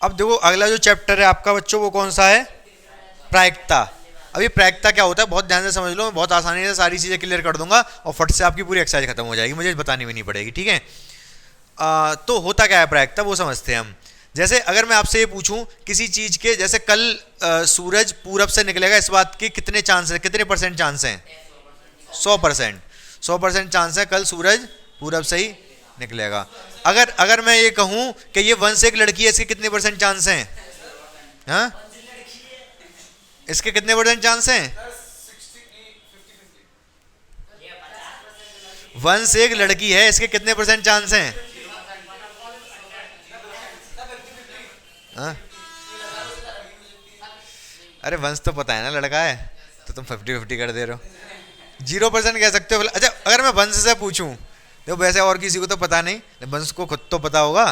अब देखो अगला जो चैप्टर है आपका बच्चों वो कौन सा है, प्रायिकता। अभी प्रायिकता क्या होता है बहुत ध्यान से समझ लो, मैं बहुत आसानी से सारी चीज़ें क्लियर कर दूंगा और फट से आपकी पूरी एक्सरसाइज खत्म हो जाएगी, मुझे बतानी भी नहीं पड़ेगी, ठीक है। तो होता क्या है प्रायिकता वो समझते हैं हम। जैसे अगर मैं आपसे ये पूछूं किसी चीज़ के, जैसे कल सूरज पूरब से निकलेगा, इस बात के कितने चांस है, कितने परसेंट चांस हैं? 100%। 100% चांस है कल सूरज पूरब से ही निकलेगा। अगर अगर मैं ये कहूं कि ये वन से एक लड़की है, इसके कितने परसेंट चांस हैं? हाँ, इसके कितने परसेंट चांस हैं? वन से एक लड़की है, इसके कितने परसेंट चांस हैं? हाँ? अरे वंश तो पता है ना लड़का है, तो तुम 50-50 कर दे रहे हो। 0% कह सकते हो। अच्छा अगर मैं वंश से पूछूं, देखो वैसे और किसी को तो पता नहीं, वंश को खुद तो पता होगा।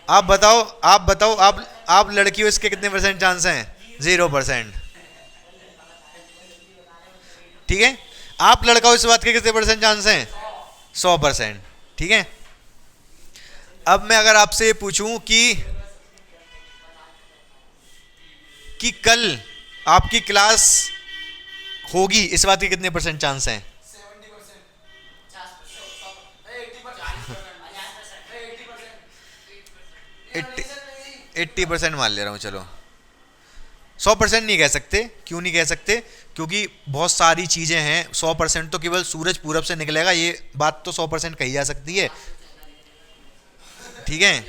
आप बताओ, आप बताओ, आप लड़की हो, इसके कितने परसेंट चांस हैं? 0%। ठीक है, आप लड़का हो, इस बात के कितने परसेंट चांस हैं? 100%। ठीक है। अब मैं अगर आपसे ये पूछूं कि कल आपकी क्लास होगी, इस बात के कितने परसेंट चांस हैं? 80% मान ले रहा हूँ, चलो 100% नहीं कह सकते। क्यों नहीं कह सकते? क्योंकि बहुत सारी चीज़ें हैं। 100% तो केवल सूरज पूरब से निकलेगा, ये बात तो 100% कही जा सकती है। ठीक है,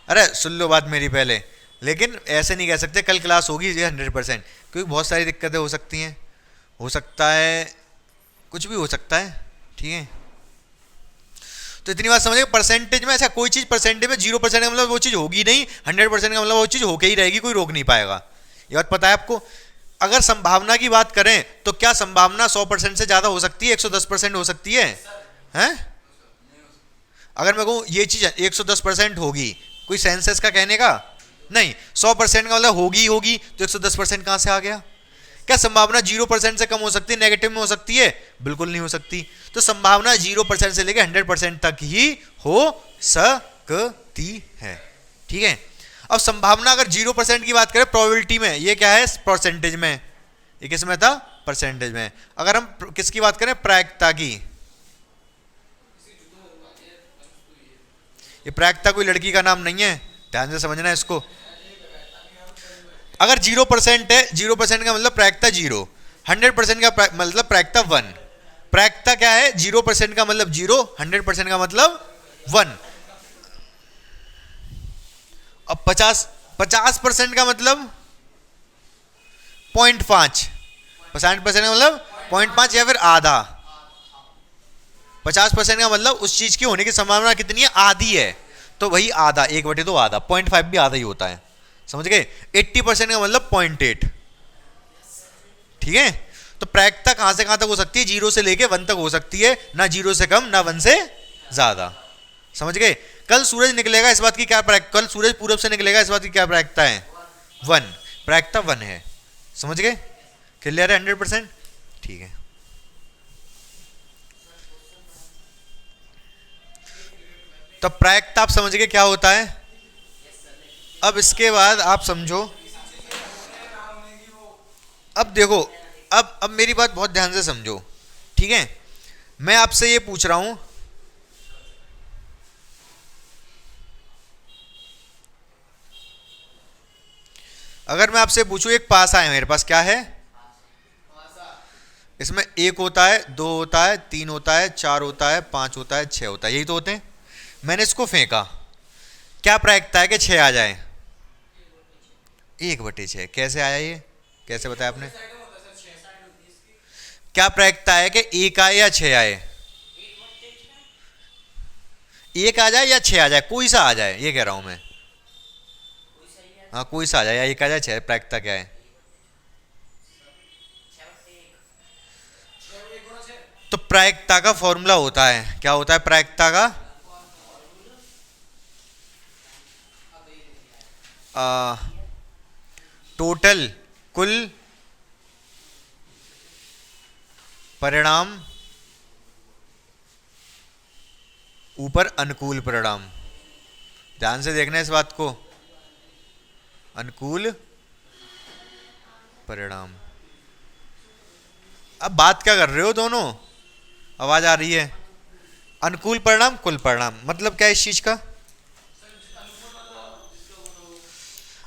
अरे सुन लो बात मेरी पहले। लेकिन ऐसे नहीं कह सकते कल क्लास होगी ये 100%, क्योंकि बहुत सारी दिक्कतें हो सकती हैं। हो सकता है, कुछ भी हो सकता है। ठीक है, तो इतनी बात समझिए। परसेंटेज में ऐसा कोई चीज़ परसेंटेज में 0% का मतलब वो चीज़ होगी नहीं, 100% का मतलब वो चीज़ होके ही रहेगी, कोई रोक नहीं पाएगा। ये बात पता है आपको। अगर संभावना की बात करें तो क्या संभावना 100% से ज़्यादा हो सकती है? 110% हो सकती है? हैं? अगर मैं कहूँ ये चीज़ 110% होगी, कोई सेंस है इसका कहने का? नहीं। 100% का मतलब होगी होगी, तो 110% कहाँ से आ गया? क्या संभावना 0% से कम हो सकती है, नेगेटिव में हो सकती है? बिल्कुल नहीं हो सकती। तो संभावना 0% से लेकर 100% तक ही हो सकती है। ठीक है। अब संभावना अगर 0% की बात करें प्रोबेबिलिटी में, ये क्या है? परसेंटेज में। ये किस में था? परसेंटेज में। अगर हम किसकी बात करें? प्रायिकता की। ये प्रायिकता कोई लड़की का नाम नहीं है, ध्यान से समझना है इसको। अगर 0% है, 0% का मतलब प्रायिकता 0, 100% का मतलब प्रायिकता 1। प्रायिकता क्या है? 0% का मतलब 0, 100% का मतलब 1। अब 50% का मतलब 0.5, 50% का मतलब 0.5 या फिर आधा। 50% का मतलब उस चीज की होने की संभावना कितनी है? आधी है। तो वही आधा, 1/2 आधा, 0.5 भी आधा ही होता है, समझ गए। 80% का मतलब 0.8। ठीक है। तो प्रायिकता कहां से कहां तक हो सकती है? 0 से लेके 1 तक हो सकती है, ना 0 से कम ना 1 से ज्यादा, समझ गए। कल सूरज निकलेगा, इस बात की क्या कल सूरज पूरब से निकलेगा, इस बात की क्या प्रायिकता है? 1। प्रायिकता 1 है, समझ गए। क्लियर है? 100%। ठीक है। तो प्रायिकता आप समझ गए क्या होता है। अब इसके बाद आप समझो। अब देखो, अब मेरी बात बहुत ध्यान से समझो। ठीक है, मैं आपसे ये पूछ रहा हूं, अगर मैं आपसे पूछूं एक पासा है मेरे पास, क्या है? इसमें 1 होता है, 2 होता है, 3 होता है, 4 होता है, 5 होता है, 6 होता है, यही तो होते हैं। मैंने इसको फेंका, क्या प्रायिकता है कि 6 आ जाए? 1/6। कैसे आया ये? कैसे बताया आपने? क्या प्रायिकता है कि 1 आए या 6 आए? 1 आ जाए या 6 आ जाए, कोई सा आ जाए, ये कह रहा हूं मैं। हाँ, कोई सा आ जाए, या 1 आ जाए 6, प्रायिकता क्या है? तो प्रायिकता का फॉर्मूला होता है, क्या होता है प्रायिकता का? टोटल, कुल परिणाम ऊपर अनुकूल परिणाम। ध्यान से देखना इस बात को। अनुकूल परिणाम। अब बात क्या कर रहे हो दोनों? आवाज आ रही है? अनुकूल परिणाम कुल परिणाम मतलब क्या है इस चीज का?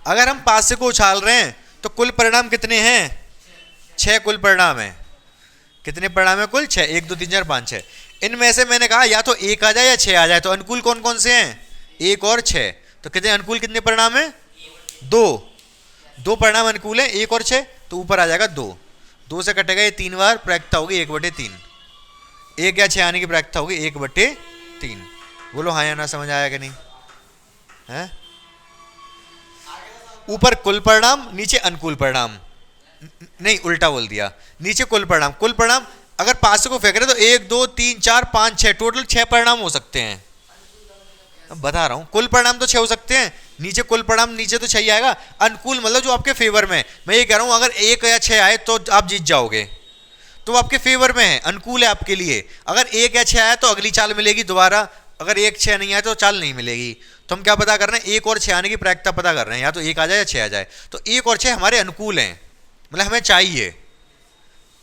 अगर हम पांच से को उछाल रहे हैं तो कुल परिणाम कितने हैं? 6 कुल परिणाम है। कितने परिणाम है कुल? 6। 1 2 3 4 5 6। इनमें से मैंने कहा या तो 1 आ जाए या 6 आ जाए। तो अनुकूल कौन कौन से हैं? 1 और 6। तो कितने अनुकूल कितने परिणाम है? 2। 2 परिणाम अनुकूल है, 1 और 6। तो ऊपर आ जाएगा 2। 2 से कटेगा ये 3 बार, प्रायिकता होगी 1/3। 1 या 6 आने की प्रायिकता होगी 1/3। बोलो हाँ या ना, समझ आया कि नहीं है? ऊपर कुल परिणाम, नीचे अनुकूल परिणाम। नहीं, उल्टा बोल दिया। नीचे कुल परिणाम। कुल परिणाम अगर 5 को फेंक रहे तो 1 2 3 4 5 6, टोटल 6 परिणाम हो सकते हैं। अब बता रहा हूं, कुल परिणाम तो 6 हो सकते हैं। नीचे कुल परिणाम, नीचे तो 6 ही आएगा। अनुकूल मतलब जो आपके फेवर में। मैं ये कह रहा हूं अगर 1 या 6 आए तो आप जीत जाओगे, तो आपके फेवर में है, अनुकूल है आपके लिए। अगर 1 या 6 आया तो अगली चाल मिलेगी दोबारा। अगर 1 6 नहीं आया तो चाल नहीं मिलेगी। तो हम क्या पता कर रहे हैं? 1 और 6 आने की प्रायिकता पता कर रहे हैं। या तो 1 आ जाए या 6 आ जाए। तो 1 और 6 हमारे अनुकूल हैं, मतलब हमें चाहिए।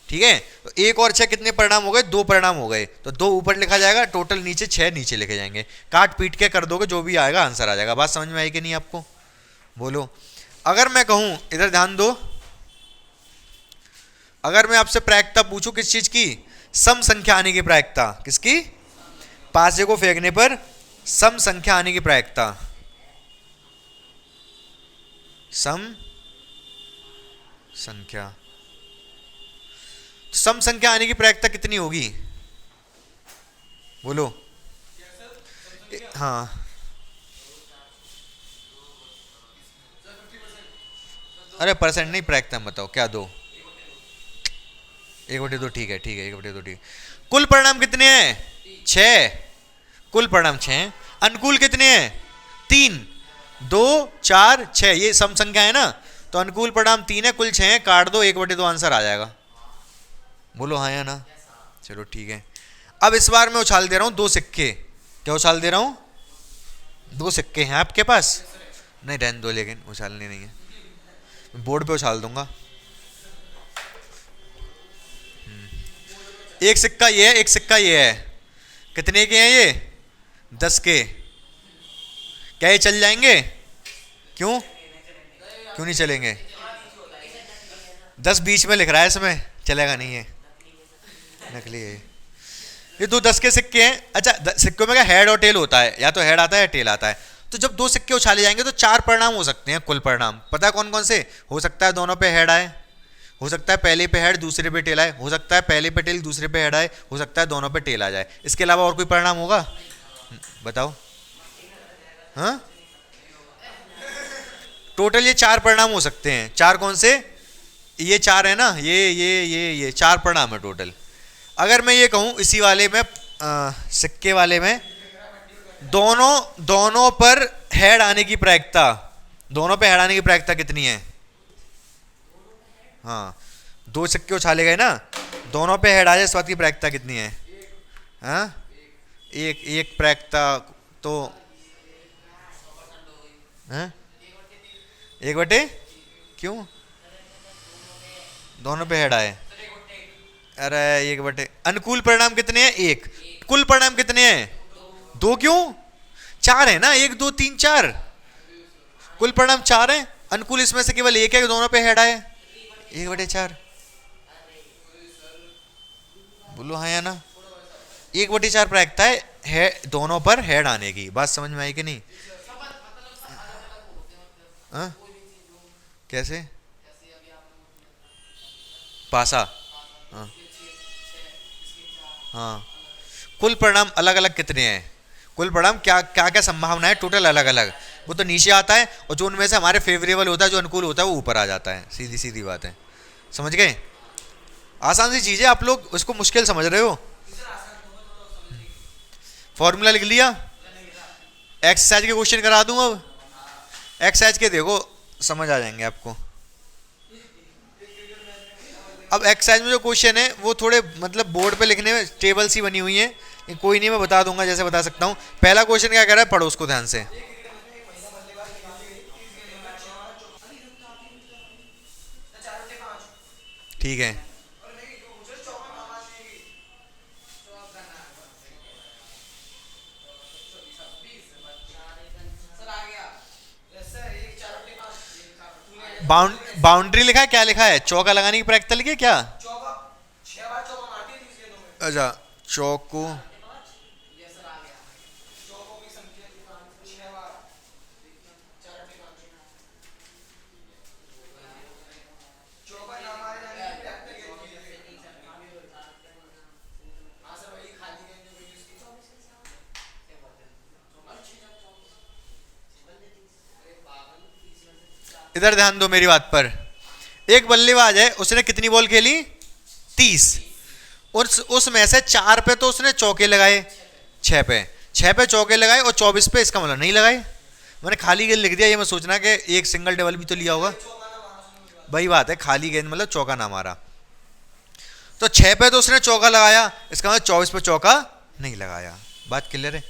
ठीक है, तो 1 और 6 कितने परिणाम हो गए? 2 परिणाम हो गए। तो 2 ऊपर लिखा जाएगा, टोटल नीचे 6 नीचे लिखे जाएंगे। काट पीट के कर दोगे, जो भी आएगा आंसर आ जाएगा। बात समझ में आई कि नहीं आपको? बोलो। अगर मैं कहूं, इधर ध्यान दो, अगर मैं आपसे प्रायिकता पूछूं किस चीज की? सम संख्या आने की प्रायिकता। किसकी? पासे को फेंकने पर सम संख्या आने की प्रायिकता। सम संख्या। सम संख्या आने की प्रायिकता कितनी होगी? बोलो। हाँ, अरे परसेंट नहीं, प्रायिकता बताओ क्या दो? 1/2। ठीक है, ठीक है, 1/2 ठीक। कुल परिणाम कितने हैं? 6। कुल परिणाम 6 हैं। अनुकूल कितने हैं? 3। 2 4 6, ये सम संख्या है ना। तो अनुकूल परिणाम 3 है, कुल 6 है। काट दो, 1/2 आंसर आ जाएगा। बोलो हाँ या ना। चलो ठीक है। अब इस बार मैं उछाल दे रहा हूं 2 सिक्के। क्या उछाल दे रहा हूं? 2 सिक्के हैं आपके पास? नहीं, रहने दो, लेकिन उछालने नहीं है, बोर्ड पे उछाल दूंगा। एक सिक्का ये है, एक सिक्का ये है। कितने के हैं ये? 10 के। क्या ये चल जाएंगे? क्यों? क्यों नहीं चलेंगे? 10 बीच में लिख रहा है इसमें, चलेगा नहीं है, नकली है ये। 2 10 के सिक्के हैं। अच्छा, सिक्कों में क्या हेड और टेल होता है? या तो हेड आता है या टेल आता है। तो जब 2 सिक्के उछाले जाएंगे तो 4 परिणाम हो सकते हैं कुल परिणाम। पता है कौन कौन से? हो सकता है दोनों पे हेड आए, हो सकता है पहले पे हेड दूसरे पे टेल आए, हो सकता है पहले पे टेल दूसरे पे हेड आए, हो सकता है दोनों पे टेल आ जाए। इसके अलावा और कोई परिणाम होगा? बताओ। हाँ, टोटल ये 4 परिणाम हो सकते हैं। 4 कौन से? ये 4 है ना, ये 4 परिणाम है टोटल। अगर मैं ये कहूं इसी वाले में, सिक्के वाले में, दोनों पर हेड आने की प्रायिकता, दोनों पे हेड आने की प्रायिकता कितनी है? हाँ, 2 सिक्के उछाले गए ना, दोनों पे हेड आ जाए, इस बात की प्रायिकता कितनी है? हाँ, एक प्रायिकता तो हाँ? 1/, क्यों? दोनों पे हेड आए। अरे 1/, अनुकूल परिणाम कितने हैं? 1। कुल परिणाम कितने हैं? 2। क्यों? 4 है ना, 1 2 3 4। कुल परिणाम 4 है। अनुकूल इसमें से केवल 1 है, दोनों पे हेड आए, 1/4। बोलो हाँ या ना। 1/4 प्रायिकता है दोनों पर हेड आने की। बात समझ में आई कि नहीं? हाँ? कैसे? पासा। हाँ, हाँ। कुल परिणाम अलग अलग कितने हैं? कुल परिणाम क्या क्या क्या संभावना है टोटल अलग अलग, वो तो नीचे आता है। और जो उनमें से हमारे फेवरेबल होता है, जो अनुकूल होता है, वो ऊपर आ जाता है। सीधी सीधी बात है, समझ गए? आसान सी चीज़ है, आप लोग उसको मुश्किल समझ रहे हो। फॉर्मूला लिख लिया? एक्सरसाइज के क्वेश्चन करा दूं अब। एक्सरसाइज के देखो, समझ आ जाएंगे आपको। अब एक्सरसाइज में जो क्वेश्चन है वो थोड़े मतलब बोर्ड पे लिखने में टेबल सी बनी हुई है, कोई नहीं, मैं बता दूंगा जैसे बता सकता हूँ। पहला क्वेश्चन क्या कह रहा है, पढ़ो उसको ध्यान से। ठीक है। बाउंड्री लिखा है, क्या लिखा है? चौका लगाने की प्रैक्टिस लिखी है क्या? अच्छा, चौको। इधर ध्यान दो मेरी बात पर। एक बल्लेबाज है, उसने कितनी बॉल खेली? 30। उसमें से 4 पे तो उसने चौके लगाए, 6 पे चौके लगाए और 24 पे इसका मतलब नहीं लगाए। मैंने खाली गेंद लिख दिया, ये मैं सोचना कि एक सिंगल डबल भी तो लिया होगा। वही बात है, खाली गेंद मतलब चौका ना मारा। तो 6 पे तो उसने चौका लगाया, इसका मतलब 24 पे चौका नहीं लगाया। बात क्लियर है?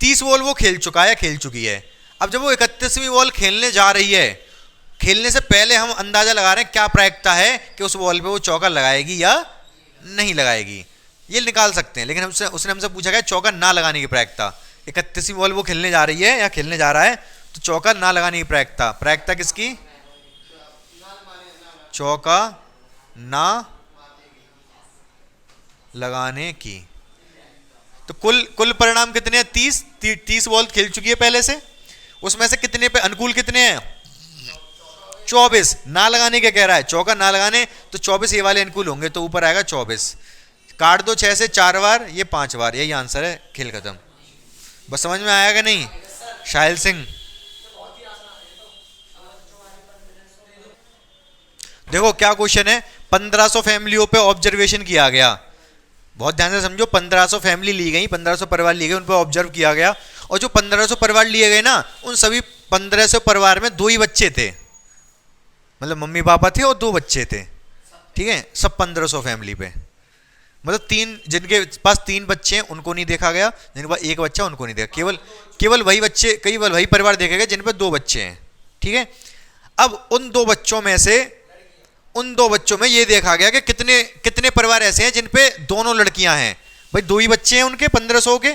30 बॉल वो खेल चुका है, खेल चुकी है। अब जब वो 31वीं बॉल खेलने जा रही है, खेलने से पहले हम अंदाजा लगा रहे हैं क्या प्रायिकता है कि उस बॉल पे वो चौका लगाएगी या नहीं लगाएगी, ये निकाल सकते हैं। लेकिन उसने हमसे पूछा है चौका ना लगाने की प्रायिकता। 31वीं बॉल वो खेलने जा रही है या खेलने जा रहा है, तो चौका ना लगाने की प्रायिकता। प्रायिकता किसकी? चौका ना लगाने की। तो कुल परिणाम कितने हैं? 30 बॉल खेल चुकी है पहले से, उसमें से कितने पे अनुकूल कितने हैं? 24। ना लगाने क्या कह रहा है? चौका ना लगाने, तो 24 ये वाले अनुकूल होंगे, तो ऊपर आएगा 24। काट दो 6 से 4 बार, ये 5 बार, यही आंसर है। खेल खत्म। बस समझ में आया कि नहीं शाहिल सिंह? देखो क्या क्वेश्चन है, 1500 फैमिलियों पे ऑब्जर्वेशन किया गया। बहुत ध्यान से समझो, 1500 फैमिली ली गई, 1500 परिवार लिए गए, उन पर ऑब्जर्व किया गया। और जो 1500 परिवार लिए गए ना, उन सभी 1500 परिवार में 2 ही बच्चे थे, मतलब मम्मी पापा थे और 2 बच्चे थे। ठीक है, सब 1500 फैमिली पे, मतलब 3 जिनके पास 3 बच्चे हैं उनको नहीं देखा गया, जिनके पास 1 बच्चा उनको नहीं देखा। केवल वही बच्चे, केवल वही परिवार देखे गए जिन पे 2 बच्चे हैं। ठीक है, अब उन 2 बच्चों में ये देखा गया कि कितने परिवार ऐसे हैं जिन पे दोनों लड़कियां हैं। भाई 2 ही बच्चे हैं उनके 1500 के।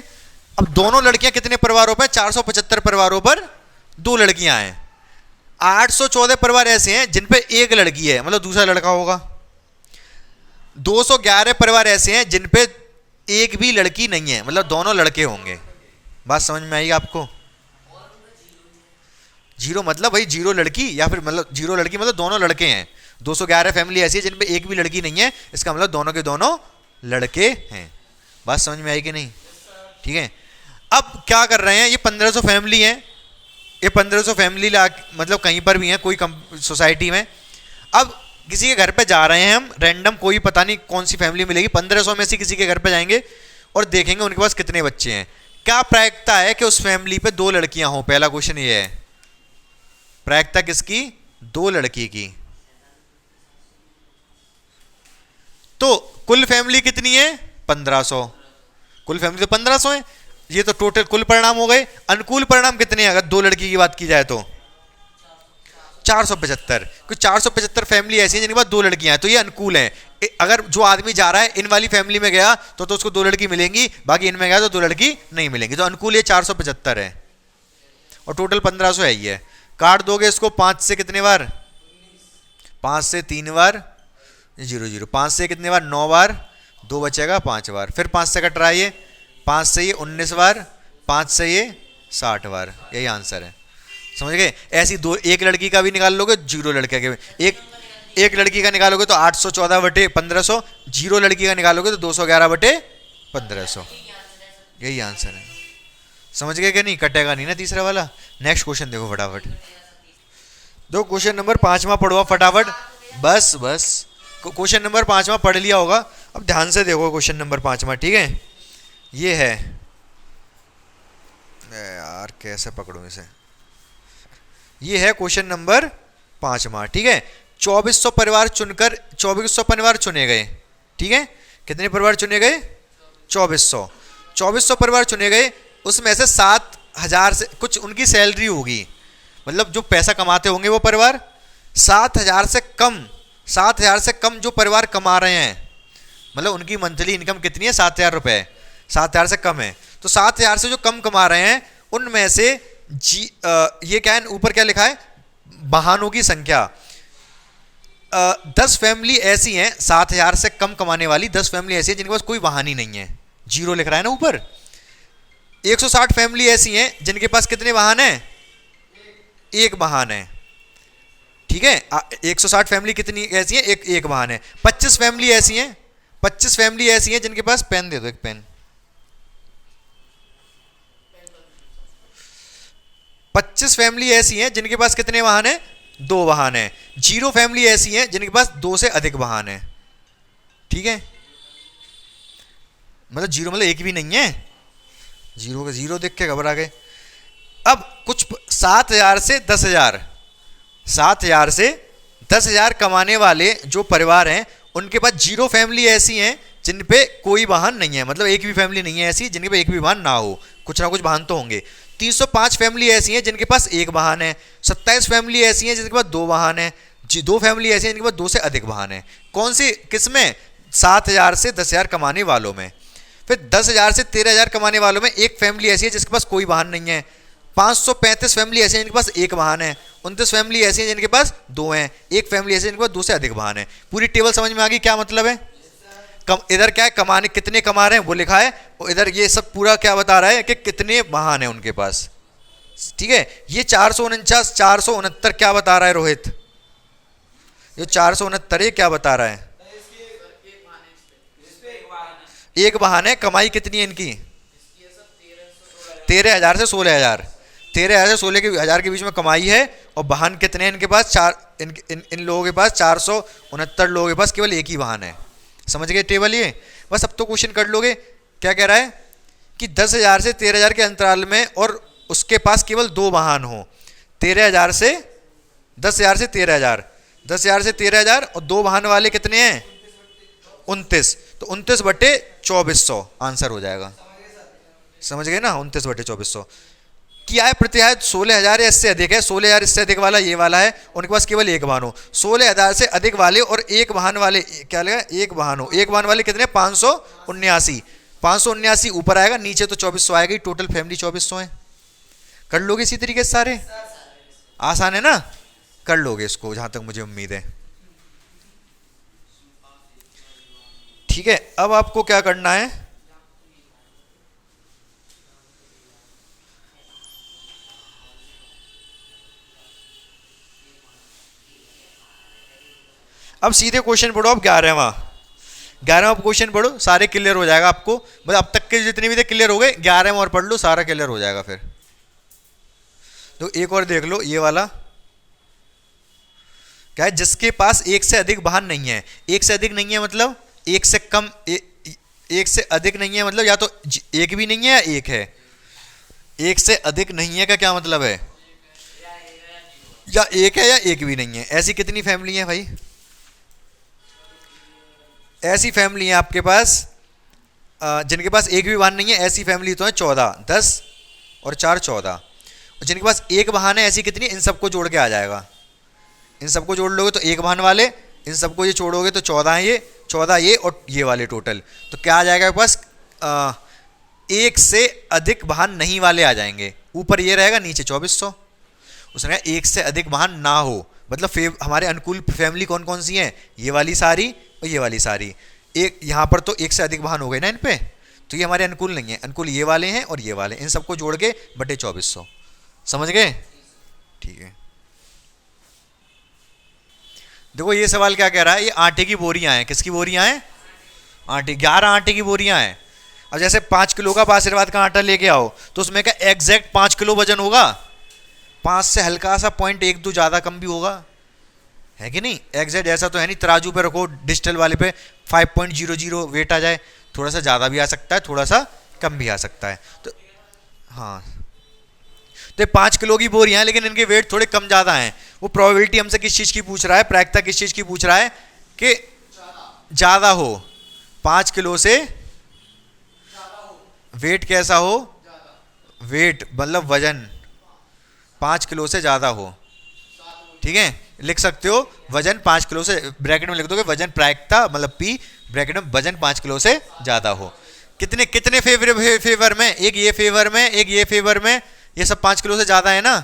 अब दोनों लड़कियां कितने परिवारों पर? 475 परिवारों पर 2 लड़कियां हैं। 814 परिवार ऐसे हैं जिन पे 1 लड़की है, मतलब दूसरा लड़का होगा। 211 परिवार ऐसे हैं जिन पे 1 भी लड़की नहीं है, मतलब दोनों लड़के होंगे। बात समझ में आई आपको? 0 मतलब भाई 0 लड़की, या फिर मतलब 0 लड़की मतलब दोनों लड़के हैं। 211 फैमिली ऐसी है जिन पे 1 भी लड़की नहीं है, इसका मतलब दोनों के दोनों लड़के हैं। बात समझ में आई कि नहीं? ठीक है, अब क्या कर रहे हैं, ये 1500 फैमिली है, ये 1500 फैमिली मतलब कहीं पर भी है, कोई सोसाइटी में। अब किसी के घर पे जा रहे हैं हम, रैंडम, कोई पता नहीं कौन सी फैमिली मिलेगी, 1500 में से किसी के घर पे जाएंगे और देखेंगे उनके पास कितने बच्चे हैं। क्या प्रायिकता है कि उस फैमिली पे 2 लड़कियां हों? पहला क्वेश्चन ये है, प्रायिकता किसकी? 2 लड़की की। तो कुल फैमिली कितनी है? 1500। कुल फैमिली तो 1500 है। ये तो टोटल कुल परिणाम हो गए। अनुकूल परिणाम कितने हैं अगर 2 लड़की की बात की जाए तो? 475। क्योंकि 475 फैमिली ऐसी है जिनके पास 2 लड़कियां हैं, तो ये अनुकूल है। अगर जो आदमी जा रहा है इन वाली फैमिली में गया तो उसको 2 लड़की मिलेंगी, बाकी इनमें गया तो 2 लड़की नहीं मिलेंगी। तो अनुकूल ये 475 है और टोटल 1500 है ही है। काट दोगे इसको 5 से कितने बार? 5 से 3 बार, 0 5 से कितने बार? 9 बार, 2 बचेगा 5 बार। फिर 5 से कट रहा है ये, 5 से ये 19 बार, 5 से ये 60 बार। यही आंसर है, समझ गए? ऐसी 1 लड़की का भी निकाल लोगे, 0 लड़के के एक लड़की का निकालोगे तो 814 बटे 1500, 0 लड़की का निकालोगे तो 211 बटे 1500। यही आंसर है, समझ गए कि नहीं? कटेगा नहीं ना तीसरा वाला। नेक्स्ट क्वेश्चन देखो फटाफट। दो क्वेश्चन नंबर 5वां पढ़ो फटाफट। बस क्वेश्चन नंबर 5वां पढ़ लिया होगा, अब ध्यान से देखो क्वेश्चन नंबर 5वां। ठीक है, ये है यार, कैसे पकड़ूं इसे? ये है क्वेश्चन नंबर 5वां। ठीक है, 2400 परिवार चुनकर 2400 परिवार चुने गए। ठीक है, कितने परिवार चुने गए? 2400 परिवार चुने गए। उसमें से 7000 से कुछ उनकी सैलरी होगी, मतलब जो पैसा कमाते होंगे वो परिवार, 7000 से कम 7,000 से कम जो परिवार कमा रहे हैं, मतलब उनकी मंथली इनकम कितनी है, 7,000 रुपये, 7,000 से कम है, तो 7,000 से जो कम कमा रहे हैं उनमें से ये क्या है, ऊपर क्या लिखा है, वाहनों की संख्या। 10 फैमिली ऐसी हैं, 7,000 से कम कमाने वाली 10 फैमिली ऐसी हैं जिनके पास कोई वाहन ही नहीं है, जीरो लिख रहा है ना ऊपर। 160 फैमिली ऐसी हैं जिनके पास कितने वाहन हैं, एक वाहन है, ठीक है। 160 फैमिली कितनी ऐसी हैं, एक वाहन है। 25 फैमिली ऐसी हैं, 25 फैमिली ऐसी हैं जिनके पास, पेन दे दो एक पेन, 25 फैमिली ऐसी हैं जिनके पास कितने वाहन है, 2 वाहन है। 0 फैमिली ऐसी हैं जिनके पास 2 से अधिक वाहन है, ठीक है। मतलब 0 मतलब एक भी नहीं है, 0 का 0 देख के घबरा गए। अब कुछ 7,000 से 10,000, 7,000 से 10,000 कमाने वाले जो परिवार हैं उनके पास 0 फैमिली ऐसी हैं जिन पे कोई वाहन नहीं है, मतलब एक भी फैमिली नहीं है ऐसी जिनके पास एक भी वाहन ना हो, कुछ ना कुछ वाहन तो होंगे। 305 फैमिली ऐसी हैं जिनके पास एक वाहन है। 27 फैमिली ऐसी हैं जिनके पास 2 वाहन है। 2 फैमिली ऐसी हैं जिनके पास 2 से अधिक वाहन है। कौन सी, किसमें, 7,000 से 10,000 कमाने वालों में। फिर 10,000 से 13,000 कमाने वालों में एक फैमिली ऐसी है जिसके पास कोई वाहन नहीं है। 535 फैमिली ऐसी हैं जिनके पास एक वाहन है। 29 फैमिली ऐसी हैं जिनके पास 2 हैं। एक फैमिली ऐसी है जिनके पास 2 से अधिक वाहन है। पूरी टेबल समझ में आ गई, क्या मतलब है। इधर क्या है, कमाने कितने कमा रहे हैं वो लिखा है, और इधर ये सब पूरा क्या बता रहा है कि कितने वाहन है उनके पास, ठीक है। ये 449 469 क्या बता रहा है रोहित, ये 469 ये क्या बता रहा है, एक वाहन है। कमाई कितनी है इनकी, 13,000 से 16,000, 13,000 से 16,000 के बीच में कमाई है। और वाहन कितने हैं इनके पास, इन लोगों के पास 469 लोगों के पास केवल एक ही वाहन है। समझ गए टेबल ये, बस अब तो क्वेश्चन कर लोगे। क्या कह रहा है कि 10,000 से 13,000 के अंतराल में और उसके पास केवल 2 वाहन हो। 13,000 से 10,000 से 13,000, 10,000 से 13,000 और 2 वाहन वाले कितने हैं, 29, तो 29/2400 आंसर हो जाएगा। समझ गए ना, 29/2400। क्या है, प्रत्यायत 16,000 या इससे अधिक है, 16,000 इससे अधिक वाला ये वाला है, उनके पास केवल एक वाहन हो। 16,000 से अधिक वाले और एक वाहन वाले, क्या लगा, एक वाहन हो। एक वाहन वाले कितने, 579, 579 ऊपर आएगा, नीचे तो 2400 आएगा। टोटल फैमिली 2400 है। कर लोगे इसी तरीके से सारे, आसान है ना, कर लोगे इसको जहां तक मुझे उम्मीद है, ठीक है। अब आपको क्या करना है, अब सीधे क्वेश्चन पढ़ो। अब 11वां क्वेश्चन पढ़ो, सारे क्लियर हो जाएगा आपको। मतलब अब तक के जितने भी थे क्लियर हो गए, 11वां और पढ़ लो, सारा क्लियर हो जाएगा। फिर तो एक और देख लो, ये वाला क्या है, जिसके पास एक से अधिक वाहन नहीं है। एक से अधिक नहीं है मतलब एक से कम, एक से अधिक नहीं है मतलब या तो एक भी नहीं है या एक है। एक से अधिक नहीं है का क्या मतलब है, या एक है या एक भी नहीं है। ऐसी कितनी फैमिली है भाई, ऐसी फैमिली है आपके पास जिनके पास एक भी वाहन नहीं है, ऐसी फैमिली तो है 14, 10 और 4 14। और जिनके पास एक वाहन है ऐसी कितनी, इन सबको जोड़ के आ जाएगा। इन सबको जोड़ लोगे तो एक वाहन वाले, इन सबको ये छोड़ोगे तो 14 है, ये 14 ये और ये वाले टोटल, तो क्या आ जाएगा आपके पास, एक से अधिक वाहन नहीं वाले आ जाएंगे। ऊपर ये रहेगा, नीचे 2400। उसने कहा एक से अधिक वाहन ना हो, मतलब हमारे अनुकूल फैमिली कौन कौन सी है, ये वाली सारी और ये वाली सारी। एक यहाँ पर तो एक से अधिक वाहन हो गए ना इन पे, तो ये हमारे अनुकूल नहीं है। अनुकूल ये वाले हैं और ये वाले, इन सबको जोड़ के बटे 2400। समझ गए, ठीक है। देखो ये सवाल क्या कह रहा है, ये आटे की बोरियां हैं। किसकी बोरियां हैं, आटे, 11 आटे की बोरियां हैं। अब जैसे 5 किलो का आशीर्वाद का आटा लेके आओ तो उसमें क्या एग्जैक्ट 5 किलो वजन होगा, 5 से हल्का सा 0.12 ज़्यादा कम भी होगा, है कि नहीं। एग्जैक्ट ऐसा तो है नहीं, तराजू पे रखो डिजिटल वाले पे 5.00 वेट आ जाए, थोड़ा सा ज़्यादा भी आ सकता है, थोड़ा सा कम भी आ सकता है। तो हाँ, तो 5 किलो की बोरियां हैं लेकिन इनके वेट थोड़े कम ज़्यादा हैं। वो प्रोबेबिलिटी हमसे किस चीज़ की पूछ रहा है, प्रायिकता किस चीज़ की पूछ रहा है कि ज़्यादा हो, 5 किलो से वेट कैसा हो, वेट मतलब वजन 5 किलो से ज़्यादा हो, ठीक है, लिख सकते हो वजन 5 किलो से, ब्रैकेट में लिख दोगे वजन प्रायिकता मतलब पी, ब्रैकेट में वजन 5 किलो से ज्यादा हो। कितने कितने फेवर में, एक ये फेवर में, एक ये फेवर में, ये सब 5 किलो से ज्यादा है ना।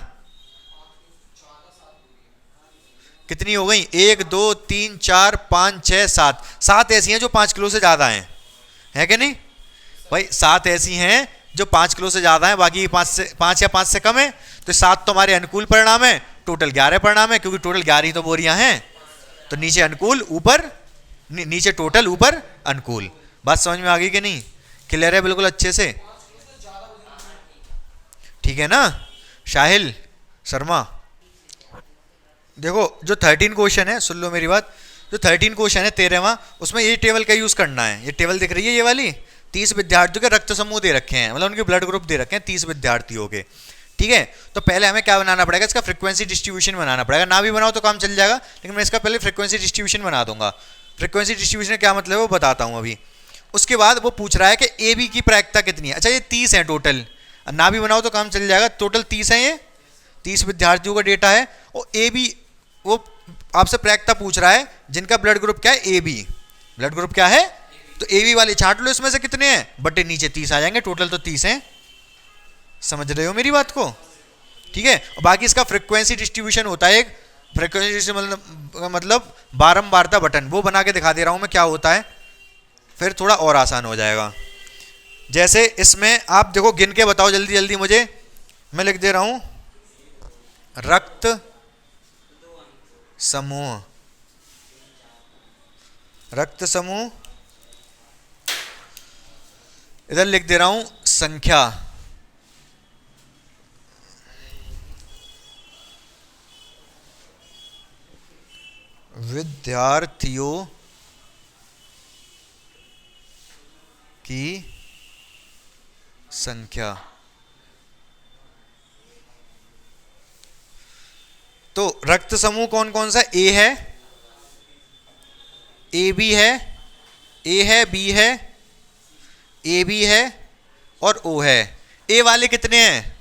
कितनी हो गई, 1 2 3 4 5 6 7, 7 ऐसी हैं जो 5 किलो से ज्यादा हैं, है कि नहीं भाई। 7 ऐसी हैं जो 5 किलो से ज्यादा है, बाकी 5 या 5 से कम है, तो 7 तो हमारे अनुकूल परिणाम है, टोटल 11 परिणाम है, क्योंकि टोटल 11 ही तो बोरियां हैं। तो नीचे अनुकूल ऊपर नीचे टोटल ऊपर अनुकूल। बात समझ में आ गई कि नहीं, क्लियर है बिल्कुल अच्छे से, ठीक है ना शाहिल शर्मा। देखो जो 13 क्वेश्चन है, सुन लो मेरी बात, जो 13 क्वेश्चन है 13वां, उसमें ये टेबल का यूज करना है। ये टेबल दिख रही है ये वाली, 30 विद्यार्थियों के रक्त समूह दे रखे हैं, मतलब उनके ब्लड ग्रुप दे रखे हैं 30 विद्यार्थियों के, ठीक है। तो पहले हमें क्या बनाना पड़ेगा, इसका फ्रीक्वेंसी डिस्ट्रीब्यूशन बनाना पड़ेगा। ना भी बनाओ तो काम चल जाएगा, लेकिन मैं इसका पहले फ्रीक्वेंसी डिस्ट्रीब्यूशन बना दूंगा। फ्रीक्वेंसी डिस्ट्रीब्यूशन क्या मतलब है वो बताता हूँ अभी। उसके बाद वो पूछ रहा है कि ए बी की प्रायिकता कितनी है। अच्छा ये 30 है टोटल, ना भी बनाओ तो काम चल जाएगा, टोटल 30 है, ये 30 विद्यार्थियों का डेटा है। और ए बी वो आपसे प्रायिकता पूछ रहा है जिनका ब्लड ग्रुप क्या है, ए बी, ब्लड ग्रुप क्या है, तो ए बी वाले छांट लो इसमें से कितने हैं, बटे नीचे 30 आ जाएंगे, टोटल तो 30 हैं। समझ रहे हो मेरी बात को, ठीक है। और बाकी इसका फ्रीक्वेंसी डिस्ट्रीब्यूशन होता है, एक फ्रीक्वेंसी डिस्ट्रीब्यूशन मतलब बारंबारता बटन, वो बना के दिखा दे रहा हूं मैं क्या होता है, फिर थोड़ा और आसान हो जाएगा। जैसे इसमें आप देखो, गिन के बताओ जल्दी जल्दी मुझे, मैं लिख दे रहा हूं रक्त समूह, रक्त समूह, इधर लिख दे रहा हूं संख्या, विद्यार्थियों की संख्या। तो रक्त समूह कौन कौन सा, ए है, ए बी है, ए है, बी है, ए बी है और ओ है। ए वाले कितने हैं,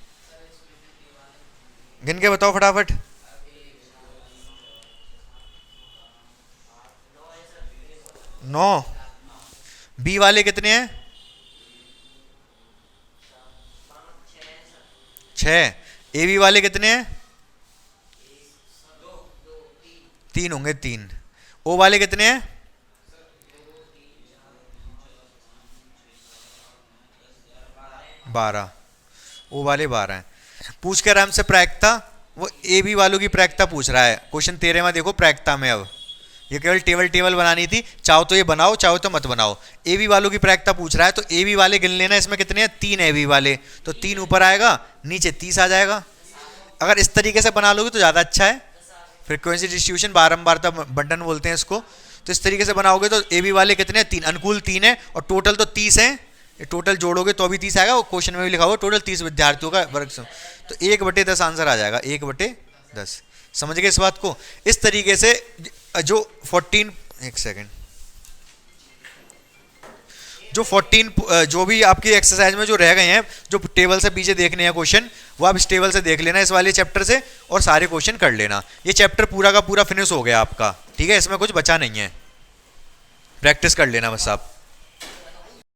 गिन के बताओ फटाफट। 9। बी वाले कितने हैं, 6। ए बी वाले कितने हैं, 3 होंगे, 3। ओ वाले कितने हैं, 12। ओ वाले 12 हैं। पूछ कर हमसे प्रायिकता, वो ए बी वालों की प्रायिकता पूछ रहा है क्वेश्चन 13 में। देखो प्रायिकता में, अब ये केवल टेबल बनानी थी, चाहो तो ये बनाओ चाहो तो मत बनाओ। ए बी वालों की प्रायिकता पूछ रहा है, तो ए बी वाले गिन लेना, इसमें कितने हैं, 3 ए बी वाले, तो 3 ऊपर आएगा, नीचे 30 आ जाएगा। अगर इस तरीके से बना लोगे तो ज़्यादा अच्छा है। फ्रीक्वेंसी डिस्ट्रीब्यूशन बारंबारता बंटन बोलते हैं इसको। तो इस तरीके से बनाओगे तो ए बी वाले कितने हैं, 3, अनुकूल 3 है, और टोटल तो 30 है। टोटल जोड़ोगे तो भी 30 आएगा, वो क्वेश्चन में भी लिखा होगा टोटल 30 विद्यार्थियों का वर्ग सम, तो 1/10 आंसर आ जाएगा, 1/10। समझ गए इस बात को। इस तरीके से जो 14, एक सेकेंड, जो 14 जो भी आपकी एक्सरसाइज में जो रह गए हैं, जो टेबल से पीछे देखने हैं क्वेश्चन, वो आप इस टेबल से देख लेना, इस वाले चैप्टर से, और सारे क्वेश्चन कर लेना। ये चैप्टर पूरा का पूरा फिनिश हो गया आपका, ठीक है, इसमें कुछ बचा नहीं है, प्रैक्टिस कर लेना बस आप।